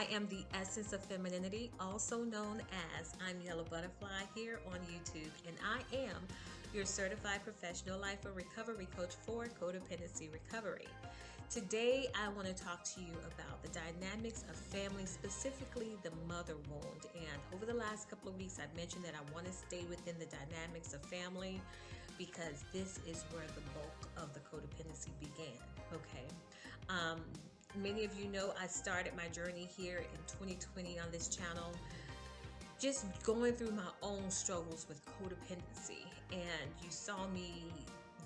I am the essence of femininity, also known as I'm Yellow Butterfly here on YouTube, and I am your certified professional life and recovery coach for codependency recovery. Today, I want to talk to you about the dynamics of family, specifically the mother wound. And over the last couple of weeks, I've mentioned that I want to stay within the dynamics of family because this is where the bulk of the codependency began. Okay. Many of you know I started my journey here in 2020 on this channel, just going through my own struggles with codependency. And you saw me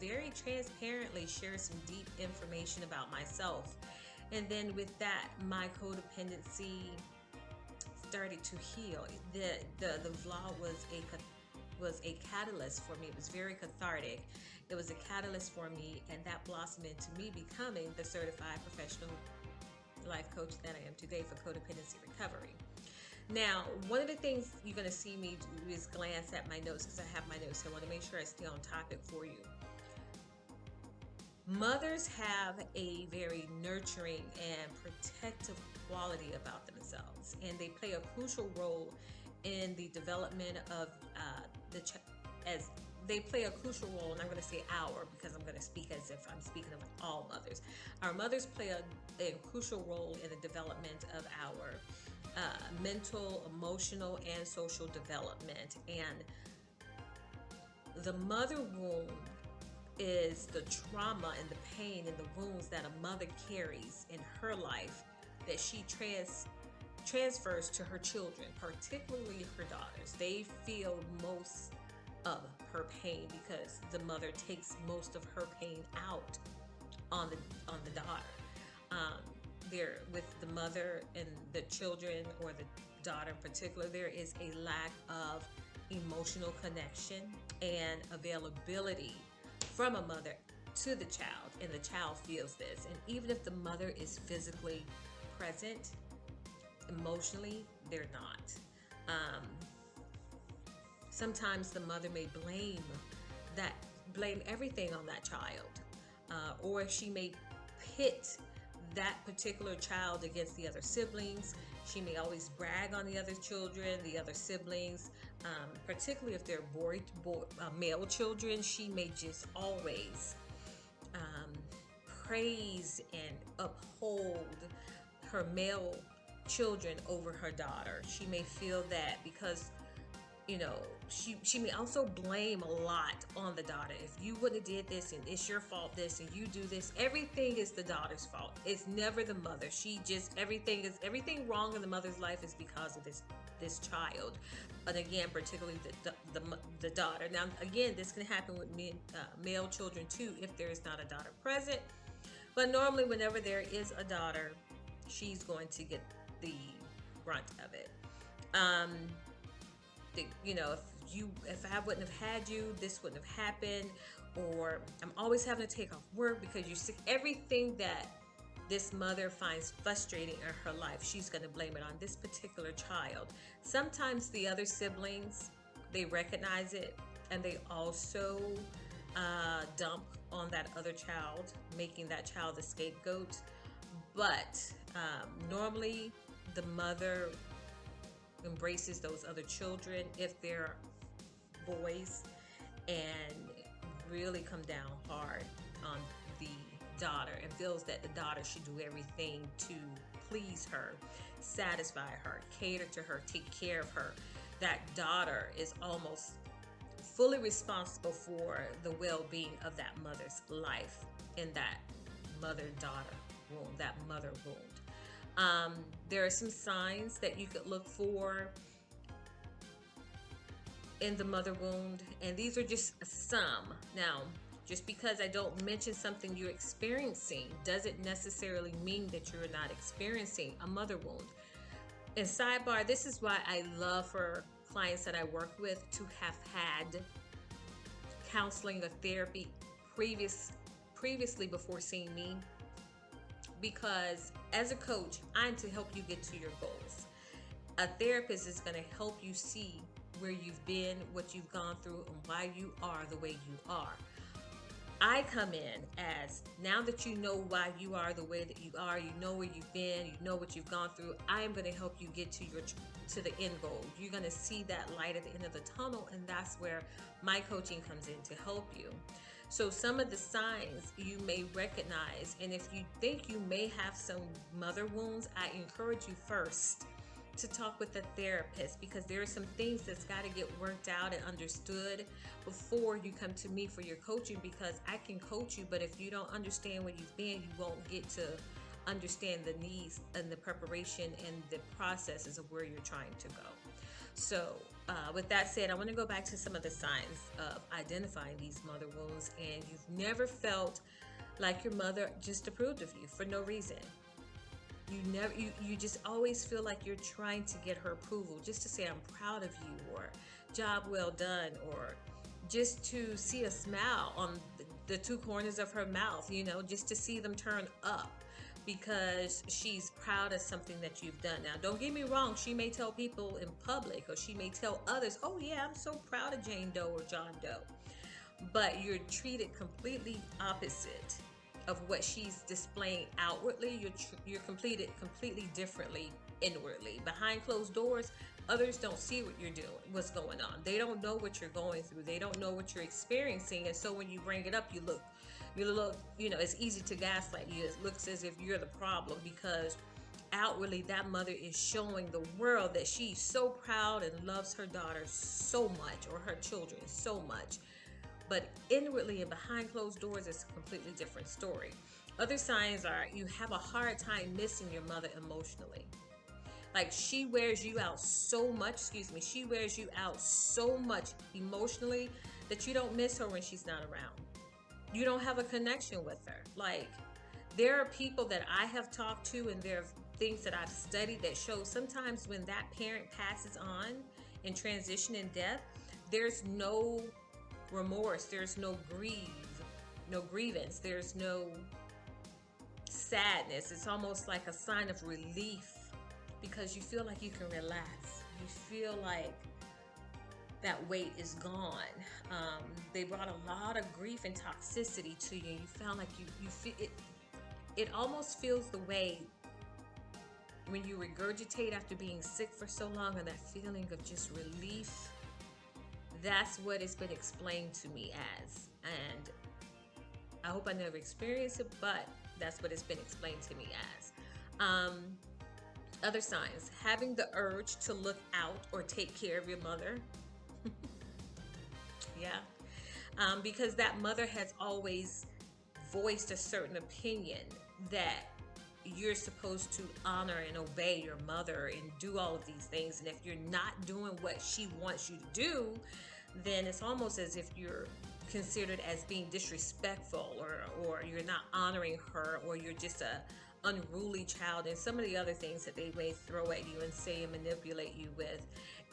very transparently share some deep information about myself. And then with that, my codependency started to heal. The vlog was a catalyst for me. It was very cathartic. It was a catalyst for me, and that blossomed into me becoming the certified professional life coach that I am today for codependency recovery. Now, one of the things you're going to see me do is glance at my notes, because I have my notes. So I want to make sure I stay on topic for you. Mothers have a very nurturing and protective quality about themselves, and they play a crucial role in the development of as they play a crucial role, and I'm going to say our, because I'm going to speak as if I'm speaking of all mothers. Our mothers play a crucial role in the development of our mental, emotional, and social development. And the mother wound is the trauma and the pain and the wounds that a mother carries in her life that she transfers to her children, particularly her daughters. They feel most of her pain because the mother takes most of her pain out on the daughter. There, with the mother and the children, or the daughter in particular, there is a lack of emotional connection and availability from a mother to the child, and the child feels this. And even if the mother is physically present, emotionally they're not. Sometimes the mother may blame everything on that child, or she may pit that particular child against the other siblings. She may always brag on the other children, the other siblings, particularly if they're male children. She may just always praise and uphold her male children over her daughter. She may feel that because, you know, she may also blame a lot on the daughter. If you wouldn't have did this, and it's your fault this, and you do this, everything is the daughter's fault. It's never the mother. She just, everything wrong in the mother's life is because of this child. But again, particularly the daughter. Now again, this can happen with male children too, if there is not a daughter present. But normally whenever there is a daughter, she's going to get the brunt of it. You know, if I wouldn't have had you, this wouldn't have happened, or I'm always having to take off work because you're sick. Everything that this mother finds frustrating in her life, she's going to blame it on this particular child. Sometimes the other siblings, they recognize it, and they also dump on that other child, making that child the scapegoat. But normally the mother embraces those other children if they're boys, and really come down hard on the daughter, and feels that the daughter should do everything to please her, satisfy her, cater to her, take care of her. That daughter is almost fully responsible for the well-being of that mother's life in that mother-daughter wound, that mother wound. There are some signs that you could look for in the mother wound, and these are just some. Now, just because I don't mention something you're experiencing doesn't necessarily mean that you're not experiencing a mother wound. And sidebar, this is why I love for clients that I work with to have had counseling or therapy previously before seeing me, because as a coach, I'm to help you get to your goals. A therapist is going to help you see where you've been, what you've gone through, and why you are the way you are. I come in as, now that you know why you are the way that you are, you know where you've been, you know what you've gone through, I am going to help you get to the end goal. You're going to see that light at the end of the tunnel, and that's where my coaching comes in to help you. So some of the signs you may recognize, and if you think you may have some mother wounds, I encourage you first to talk with a therapist, because there are some things that's got to get worked out and understood before you come to me for your coaching, because I can coach you, but if you don't understand where you've been, you won't get to understand the needs and the preparation and the processes of where you're trying to go. So with that said, I want to go back to some of the signs of identifying these mother wounds, and you've never felt like your mother just approved of you for no reason. You just always feel like you're trying to get her approval, just to say I'm proud of you, or job well done, or just to see a smile on the two corners of her mouth, just to see them turn up, because she's proud of something that you've done. Now, don't get me wrong, she may tell people in public, or she may tell others, oh yeah, I'm so proud of Jane Doe or John Doe, but you're treated completely opposite of what she's displaying outwardly. You're completed completely differently inwardly. Behind closed doors, others don't see what you're doing, what's going on. They don't know what you're going through. They don't know what you're experiencing. And so when you bring it up, you look, it's easy to gaslight you. It looks as if you're the problem, because outwardly that mother is showing the world that she's so proud and loves her daughter so much, or her children so much. But inwardly and behind closed doors, it's a completely different story. Other signs are you have a hard time missing your mother emotionally. Like she wears you out so much, she wears you out so much emotionally that you don't miss her when she's not around. You don't have a connection with her. Like, there are people that I have talked to, and there are things that I've studied that show sometimes when that parent passes on in transition and death, there's no remorse, there's no grievance, there's no sadness. It's almost like a sign of relief, because you feel like you can relax. You feel like that weight is gone. They brought a lot of grief and toxicity to you. You found like you feel it. It almost feels the way when you regurgitate after being sick for so long, and that feeling of just relief. That's what it's been explained to me as, and I hope I never experienced it, but that's what it's been explained to me as. Other signs: having the urge to look out or take care of your mother. Yeah, because that mother has always voiced a certain opinion that you're supposed to honor and obey your mother and do all of these things, and if you're not doing what she wants you to do, then it's almost as if you're considered as being disrespectful, or you're not honoring her, or you're just a unruly child, and some of the other things that they may throw at you and say and manipulate you with.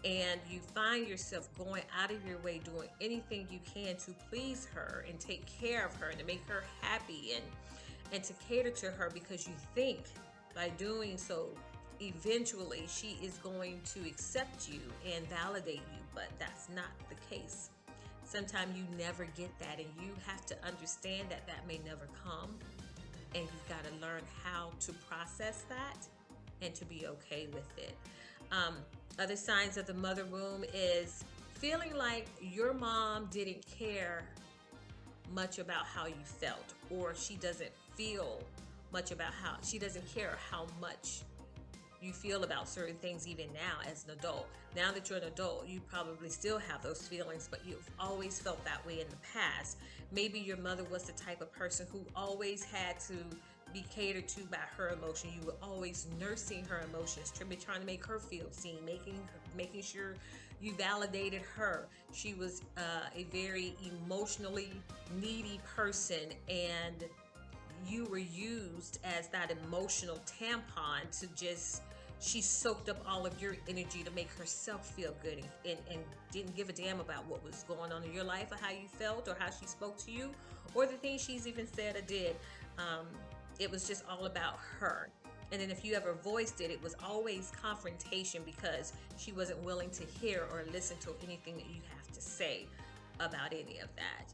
And you find yourself going out of your way, doing anything you can to please her and take care of her and to make her happy, and to cater to her, because you think by doing so eventually she is going to accept you and validate you, but that's not the case. Sometimes you never get that, and you have to understand that that may never come, and you've got to learn how to process that and to be okay with it. Other signs of the mother wound is feeling like your mom didn't care much about how you felt, or she doesn't feel much about she doesn't care how much you feel about certain things, even now as an adult. Now that you're an adult, you probably still have those feelings, but you've always felt that way in the past. Maybe your mother was the type of person who always had to be catered to by her emotion. You were always nursing her emotions, trying to make her feel seen, making sure you validated her. She was a very emotionally needy person, and you were used as that emotional tampon to just, she soaked up all of your energy to make herself feel good, and didn't give a damn about what was going on in your life, or how you felt, or how she spoke to you, or the things she's even said or did. It was just all about her. And then if you ever voiced it, it was always confrontation, because she wasn't willing to hear or listen to anything that you have to say about any of that.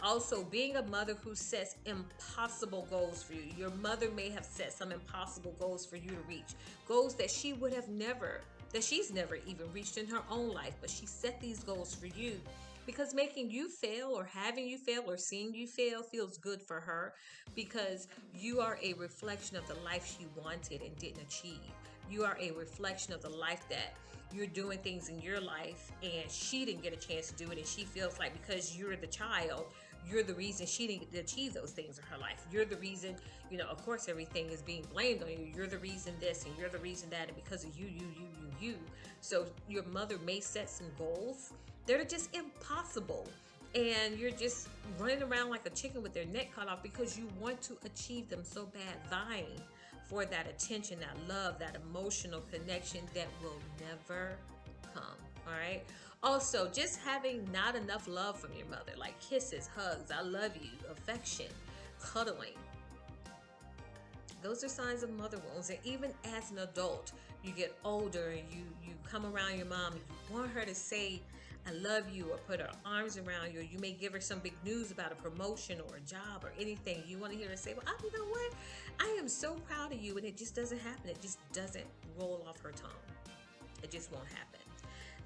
Also, being a mother who sets impossible goals for you. Your mother may have set some impossible goals for you to reach, goals that she would have never, that she's never even reached in her own life, but she set these goals for you because making you fail or having you fail or seeing you fail feels good for her because you are a reflection of the life she wanted and didn't achieve. You are a reflection of the life that you're doing things in your life and she didn't get a chance to do it, and she feels like because you're the child, you're the reason she didn't get to achieve those things in her life. You're the reason, of course everything is being blamed on you. You're the reason this and you're the reason that, and because of you. So your mother may set some goals that are just impossible, and you're just running around like a chicken with their neck cut off because you want to achieve them so bad, vying for that attention, that love, that emotional connection that will never come. All right. Also, just having not enough love from your mother, like kisses, hugs, I love you, affection, cuddling. Those are signs of mother wounds. And even as an adult, you get older and you come around your mom and you want her to say, I love you, or put her arms around you, or you may give her some big news about a promotion or a job or anything. You want to hear her say, well, you know what? I am so proud of you. And it just doesn't happen. It just doesn't roll off her tongue. It just won't happen.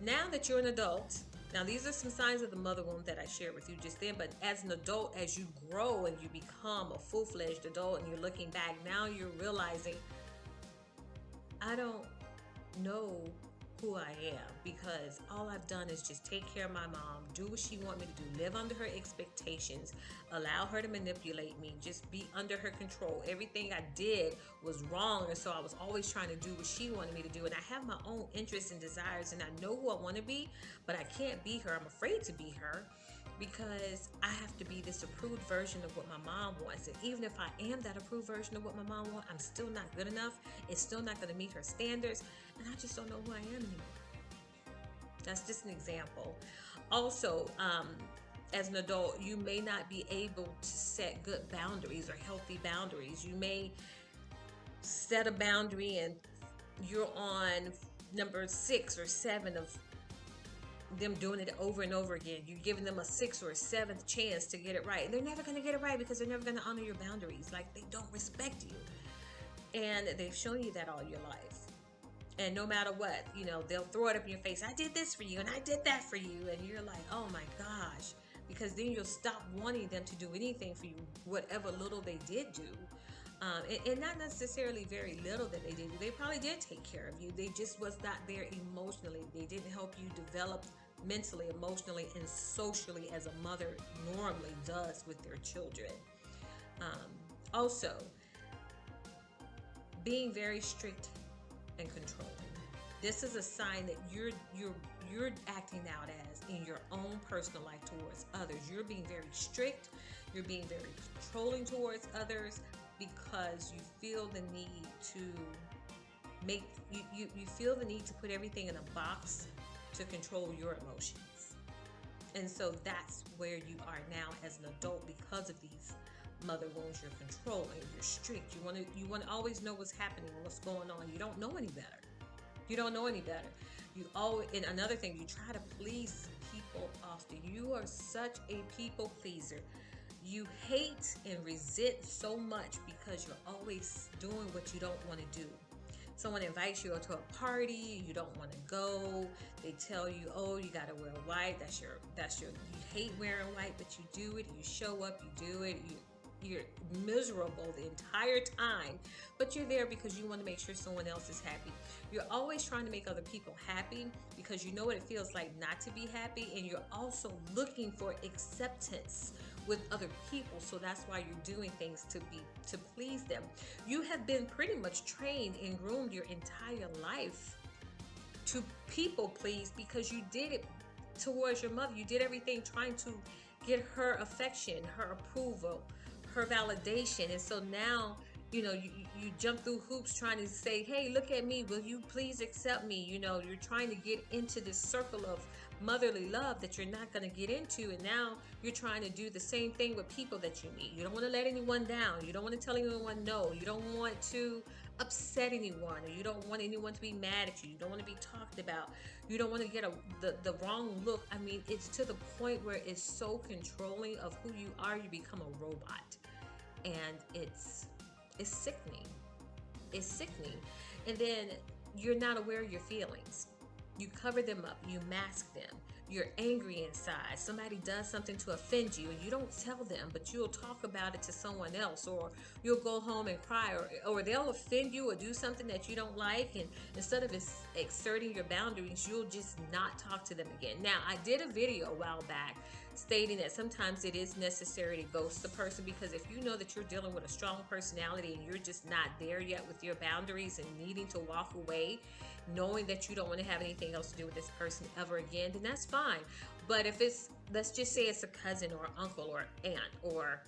Now that you're an adult, now these are some signs of the mother wound that I shared with you just then, but as an adult, as you grow and you become a full-fledged adult and you're looking back, now you're realizing, I don't know who I am because all I've done is just take care of my mom, do what she wants me to do, live under her expectations, allow her to manipulate me, just be under her control. Everything I did was wrong, and so I was always trying to do what she wanted me to do, and I have my own interests and desires, and I know who I want to be, but I can't be her. I'm afraid to be her because I have to be this approved version of what my mom wants. And even if I am that approved version of what my mom wants, I'm still not good enough. It's still not going to meet her standards. And I just don't know who I am anymore. That's just an example. Also, as an adult, you may not be able to set good boundaries or healthy boundaries. You may set a boundary and you're on number 6 or 7 of them doing it over and over again. You're giving them a 6th or a 7th chance to get it right, and they're never going to get it right because they're never going to honor your boundaries. Like, they don't respect you, and they've shown you that all your life. And no matter what, they'll throw it up in your face. I did this for you and I did that for you, and you're like, oh my gosh, because then you'll stop wanting them to do anything for you, whatever little they did do. And not necessarily very little that they did. They probably did take care of you. They just was not there emotionally. They didn't help you develop mentally, emotionally, and socially as a mother normally does with their children. Also, being very strict and controlling. This is a sign that you're acting out as in your own personal life towards others. You're being very strict. You're being very controlling towards others, because you feel the need to you feel the need to put everything in a box to control your emotions. And so that's where you are now as an adult because of these mother wounds. You're controlling, you're strict, you want to always know what's happening, what's going on. You don't know any better. You don't know any better. You always, and another thing, you try to please people often. You are such a people pleaser. You hate and resent so much because you're always doing what you don't want to do. Someone invites you to a party, you don't want to go. They tell you, oh, you got to wear white. That's your, you hate wearing white, but you do it. You show up, you do it. You're miserable the entire time, but you're there because you want to make sure someone else is happy. You're always trying to make other people happy because you know what it feels like not to be happy, and you're also looking for acceptance with other people. So that's why you're doing things to please them. You have been pretty much trained and groomed your entire life to people please because you did it towards your mother. You did everything trying to get her affection, her approval, her validation. And so now, you jump through hoops trying to say, hey, look at me, will you please accept me? You're trying to get into this circle of motherly love that you're not going to get into, and now you're trying to do the same thing with people that you meet. You don't want to let anyone down. You don't want to tell anyone no. You don't want to upset anyone, or you don't want anyone to be mad at you. You don't want to be talked about. You don't want to get the wrong look. I mean, it's to the point where it's so controlling of who you are. You become a robot, and it's sickening. It's sickening. And then you're not aware of your feelings. You cover them up, you mask them. You're angry inside. Somebody does something to offend you and you don't tell them, but you'll talk about it to someone else, or you'll go home and cry, or they'll offend you or do something that you don't like, and instead of exerting your boundaries, you'll just not talk to them again. Now, I did a video a while back stating that sometimes it is necessary to ghost the person, because if you know that you're dealing with a strong personality and you're just not there yet with your boundaries and needing to walk away, knowing that you don't want to have anything else to do with this person ever again, then that's fine. But if it's, let's just say it's a cousin or uncle or aunt or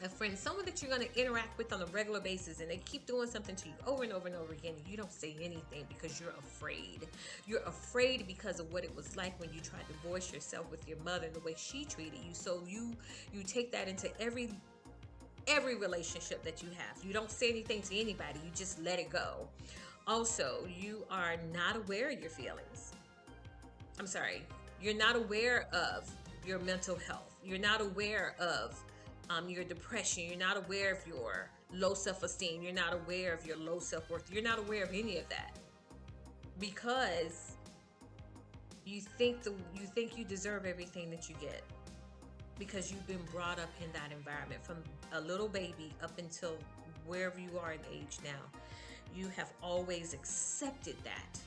a friend, someone that you're going to interact with on a regular basis, and they keep doing something to you over and over and over again, and you don't say anything because you're afraid. You're afraid because of what it was like when you tried to voice yourself with your mother and the way she treated you. So you take that into every relationship that you have. You don't say anything to anybody. You just let it go. Also, you are not aware of your feelings. I'm sorry. You're not aware of your mental health. You're not aware of your depression. You're not aware of your low self-esteem. You're not aware of your low self-worth. You're not aware of any of that, because you think you deserve everything that you get, because you've been brought up in that environment from a little baby up until wherever you are in age now. You have always accepted that.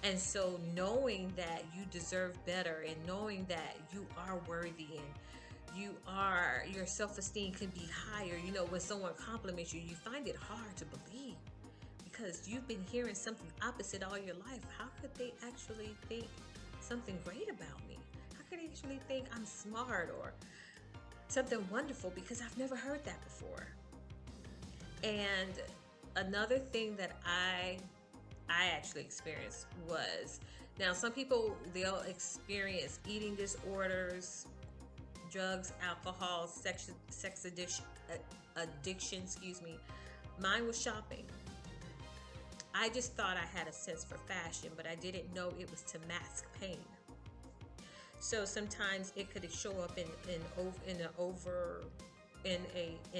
And so knowing that you deserve better, and knowing that you are worthy, and your self-esteem can be higher. You know, when someone compliments you, you find it hard to believe, because you've been hearing something opposite all your life. How could they actually think something great about me? How could they actually think I'm smart or something wonderful? Because I've never heard that before. And another thing that I actually experienced was, now some people, they'll experience eating disorders, drugs, alcohol, sex addiction, excuse me. Mine was shopping. I just thought I had a sense for fashion, but I didn't know it was to mask pain. So sometimes it could show up in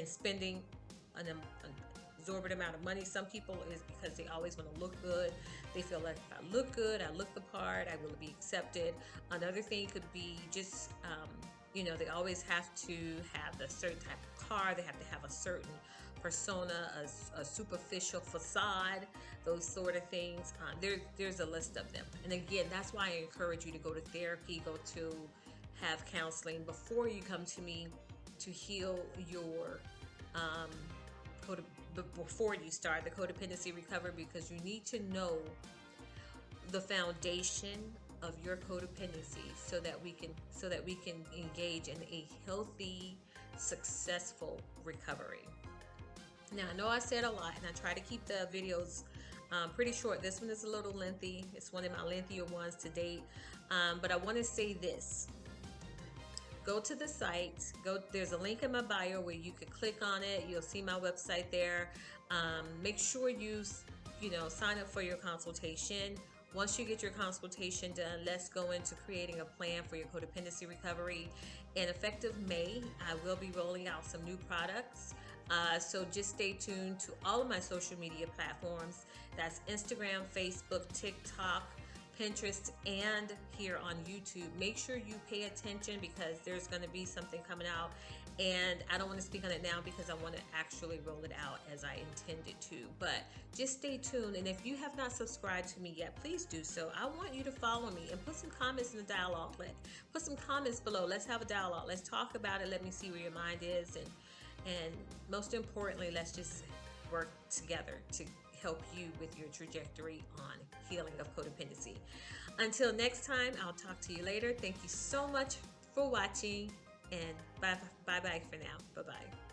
spending an exorbitant amount of money. Some people is because they always want to look good. They feel like if I look good, I look the part, I will be accepted. Another thing could be just, they always have to have a certain type of car. They have to have a certain persona, a superficial facade, those sort of things. There's a list of them. And again, that's why I encourage you to go to therapy, go to have counseling before you come to me to heal your before you start the codependency recovery, because you need to know the foundation of your codependency so that we can engage in a healthy, successful recovery. Now, I know I said a lot, and I try to keep the videos pretty short. This one is a little lengthy. It's one of my lengthier ones to date, but I want to say this. Go to the site. There's a link in my bio where you can click on it. You'll see my website there. Make sure you sign up for your consultation. Once you get your consultation done, let's go into creating a plan for your codependency recovery. In effective May, I will be rolling out some new products. So just stay tuned to all of my social media platforms. That's Instagram, Facebook, TikTok, Pinterest, and here on YouTube. Make sure you pay attention, because there's going to be something coming out, and I don't want to speak on it now because I want to actually roll it out as I intended to. But just stay tuned, and if you have not subscribed to me yet, please do so. I want you to follow me and put some comments in the dialogue. Put some comments below. Let's have a dialogue. Let's talk about it. Let me see where your mind is, and most importantly, let's just work together to help you with your trajectory on healing of codependency. Until next time, I'll talk to you later. Thank you so much for watching, and bye-bye for now. Bye-bye.